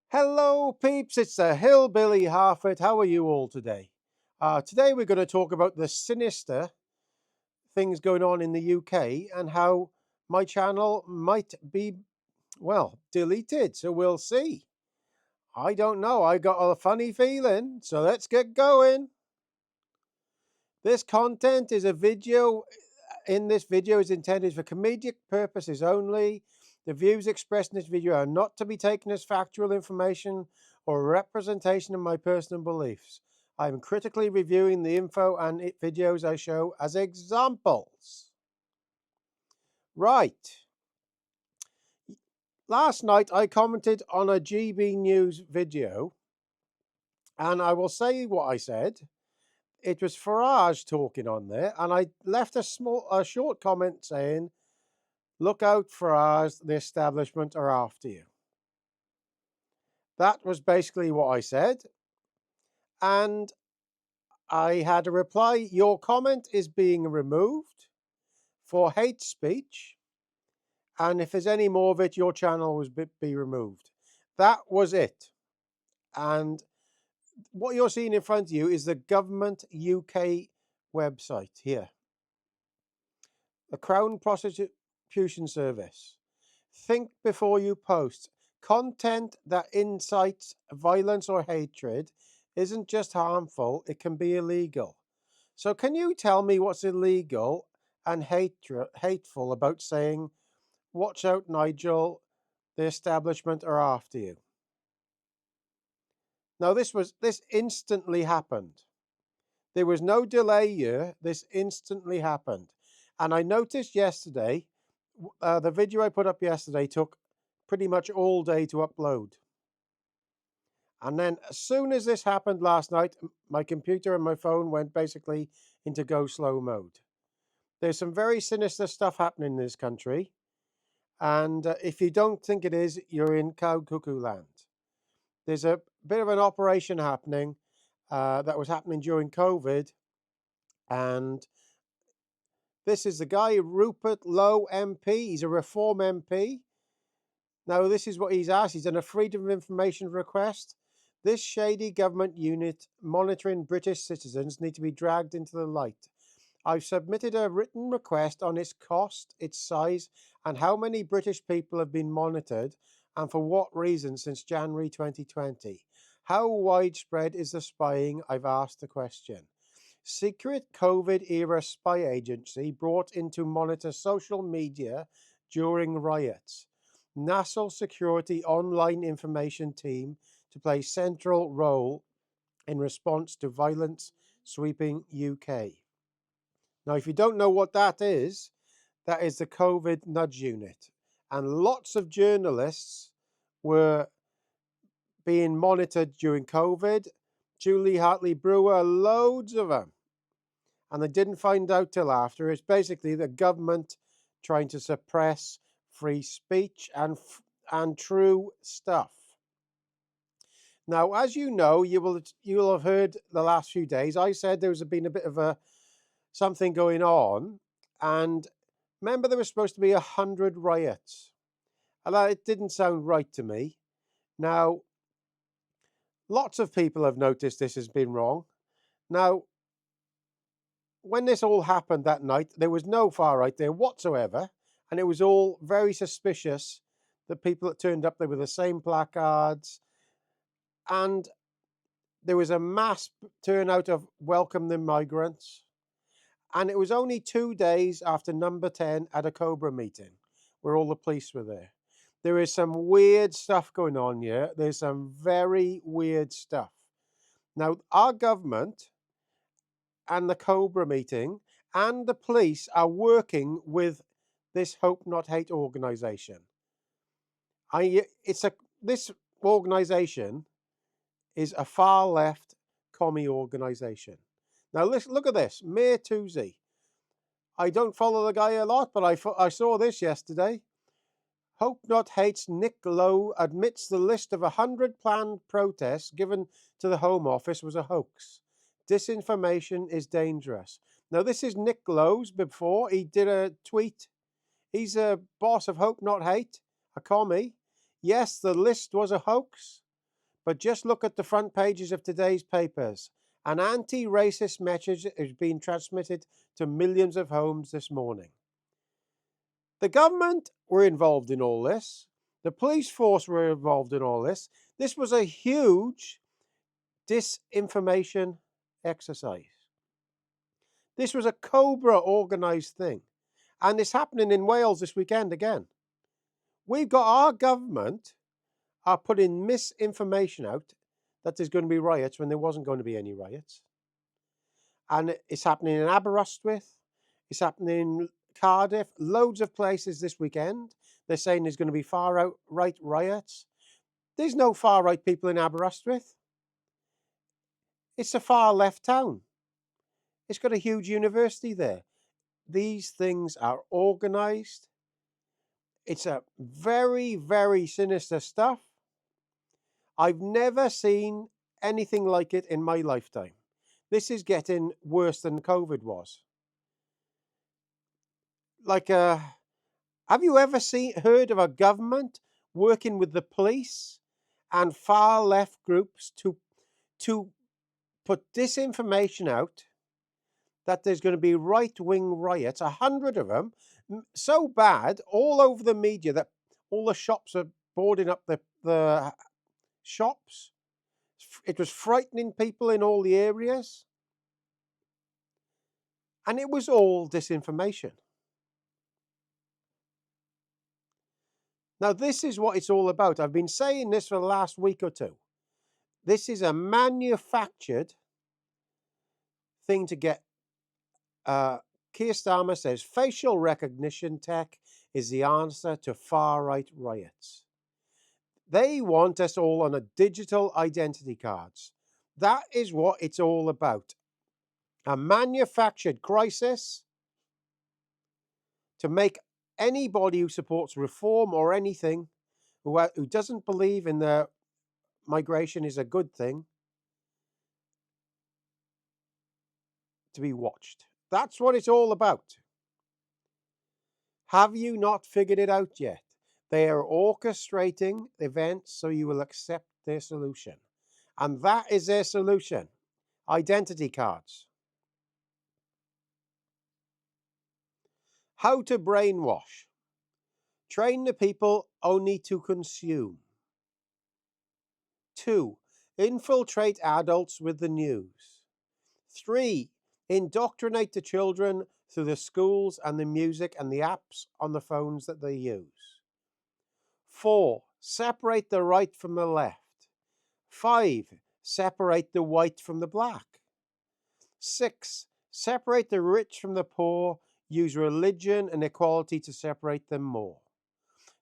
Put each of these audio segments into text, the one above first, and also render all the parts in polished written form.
Hello, peeps. It's the Hillbilly Harford. How are you all today? Today we're going to talk about the sinister things going on in the UK and how my channel might be, well, deleted. So we'll see. I don't know. I got a funny feeling. So let's get going. This content is a video. In this video is intended for comedic purposes only. The views expressed in this video are not to be taken as factual information or a representation of my personal beliefs. I am critically reviewing the info and videos I show as examples. Right. Last night I commented on a GB News video, and I will say what I said. It was Farage talking on there, and I left a short comment saying, "Look out, Farage, the establishment are after you." That was basically what I said. And I had a reply, "Your comment is being removed for hate speech. And if there's any more of it, your channel will be removed." That was it. And what you're seeing in front of you is the Government UK website here. The Crown Prosecution Service. Think before you post. Content that incites violence or hatred isn't just harmful, it can be illegal. So can you tell me what's illegal and hateful about saying, "Watch out, Nigel, the establishment are after you"? Now this instantly happened. There was no delay here. This instantly happened. And I noticed yesterday, the video I put up yesterday took pretty much all day to upload. And then as soon as this happened last night, my computer and my phone went basically into go slow mode. There's some very sinister stuff happening in this country. And if you don't think it is, you're in cow cuckoo land. There's a bit of an operation happening that was happening during COVID. And this is the guy, Rupert Lowe MP. He's a Reform MP. Now, this is what he's asked. He's done a Freedom of Information request. This shady government unit monitoring British citizens need to be dragged into the light. I've submitted a written request on its cost, its size, and how many British people have been monitored and for what reason since January 2020. How widespread is the spying? I've asked the question. Secret COVID-era spy agency brought in to monitor social media during riots. National Security Online Information Team to play central role in response to violence sweeping UK. Now, if you don't know what that is the COVID nudge unit. And lots of journalists were being monitored during COVID. Julie Hartley Brewer, loads of them. And they didn't find out till after. It's basically the government trying to suppress free speech and true stuff. Now, as you know, you'll have heard the last few days, I said there's been a bit of something going on, and remember there was supposed to be 100 riots, and it didn't sound right to me. Now, lots of people have noticed this has been wrong. Now, when this all happened that night, there was no far right there whatsoever, and it was all very suspicious. The people that turned up, they were the same placards, and there was a mass turnout of welcome the migrants. And it was only 2 days after Number 10 at a Cobra meeting where all the police were there. There is some weird stuff going on here. There's some very weird stuff. Now, our government and the Cobra meeting and the police are working with this Hope Not Hate organization. This organization is a far left commie organization. Now, look at this. Mayor Tuesday. I don't follow the guy a lot, but I saw this yesterday. Hope Not Hate's Nick Lowe admits the list of 100 planned protests given to the Home Office was a hoax. Disinformation is dangerous. Now, this is Nick Lowe's before. He did a tweet. He's a boss of Hope Not Hate, a commie. Yes, the list was a hoax. But just look at the front pages of today's papers. An anti-racist message is being transmitted to millions of homes this morning. The government were involved in all this. The police force were involved in all this. This was a huge disinformation exercise. This was a Cobra organised thing. And it's happening in Wales this weekend again. We've got our government are putting misinformation out that there's going to be riots when there wasn't going to be any riots. And it's happening in Aberystwyth. It's happening in Cardiff. Loads of places this weekend. They're saying there's going to be far-right riots. There's no far-right people in Aberystwyth. It's a far-left town. It's got a huge university there. These things are organised. It's a very, very sinister stuff. I've never seen anything like it in my lifetime. This is getting worse than COVID was. Like, have you ever heard of a government working with the police and far left groups to put disinformation out that there's going to be right-wing riots, 100 of them, so bad all over the media that all the shops are boarding up the shops. It was frightening people in all the areas. And it was all disinformation. Now, this is what it's all about. I've been saying this for the last week or two. This is a manufactured thing to get. Keir Starmer says facial recognition tech is the answer to far-right riots. They want us all on a digital identity cards. That is what it's all about. A manufactured crisis to make anybody who supports reform or anything, who doesn't believe in the migration is a good thing, to be watched. That's what it's all about. Have you not figured it out yet? They are orchestrating events so you will accept their solution. And that is their solution. Identity cards. How to brainwash. Train the people only to consume. 2. Infiltrate adults with the news. 3. Indoctrinate the children through the schools and the music and the apps on the phones that they use. 4. Separate the right from the left. 5. Separate the white from the black. 6. Separate the rich from the poor. Use religion and equality to separate them more.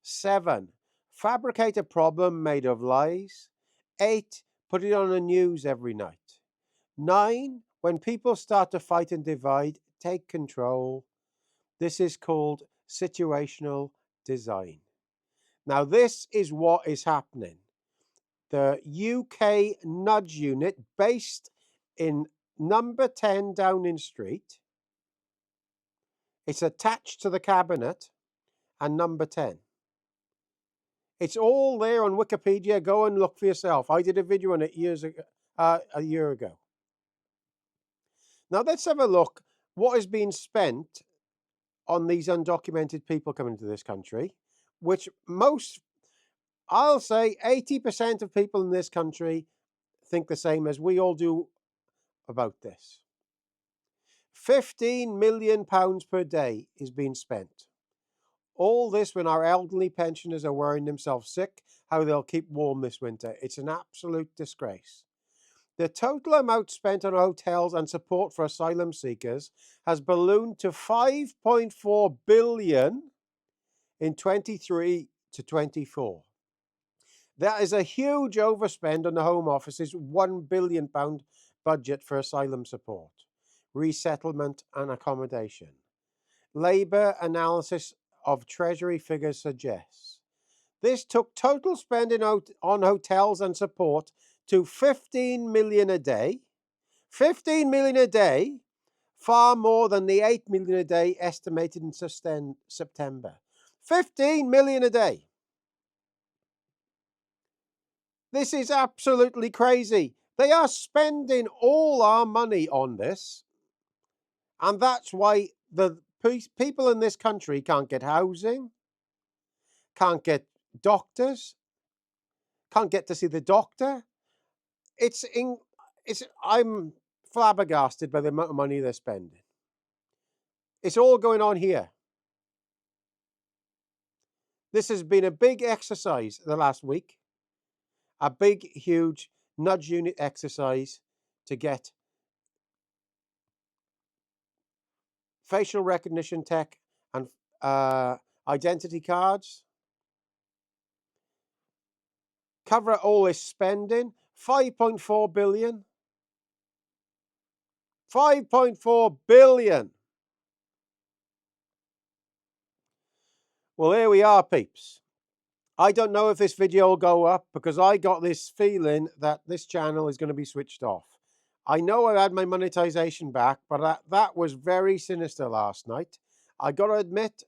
7. Fabricate a problem made of lies. 8. Put it on the news every night. 9. When people start to fight and divide, take control. This is called situational design. Now, this is what is happening. The UK Nudge Unit, based in number 10 Downing Street, it's attached to the cabinet and number 10. It's all there on Wikipedia. Go and look for yourself. I did a video on it a year ago. Now let's have a look what is being spent on these undocumented people coming to this country, which I'll say 80% of people in this country think the same as we all do about this. £15 million per day is being spent. All this when our elderly pensioners are worrying themselves sick, how they'll keep warm this winter. It's an absolute disgrace. The total amount spent on hotels and support for asylum seekers has ballooned to £5.4 billion in 23 to 24. That is a huge overspend on the Home Office's £1 billion budget for asylum support, resettlement and accommodation. Labour analysis of Treasury figures suggests this took total spending on hotels and support to £15 million a day. £15 million a day, far more than the £8 million a day estimated in September. £15 million a day. This is absolutely crazy. They are spending all our money on this. And that's why the people in this country can't get housing, can't get doctors, can't get to see the doctor. I'm flabbergasted by the amount of money they're spending. It's all going on here. This has been a big exercise the last week, a big, huge nudge unit exercise to get facial recognition tech and identity cards, cover all this spending, 5.4 billion. 5.4 billion. Well, here we are, peeps. I don't know if this video will go up because I got this feeling that this channel is going to be switched off. I know I had my monetization back, but that was very sinister last night. I got to admit,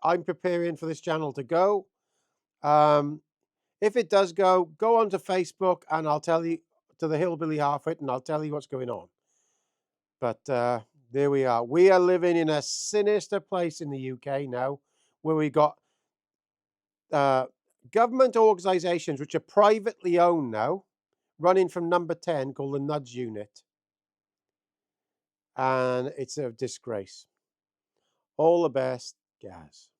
I'm preparing for this channel to go. If it does go onto Facebook and I'll tell you, to the Hillbilly Halfwit, and I'll tell you what's going on. But there we are. We are living in a sinister place in the UK now, where we got government organisations which are privately owned now, running from number 10, called the Nudge Unit. And it's a disgrace. All the best, guys.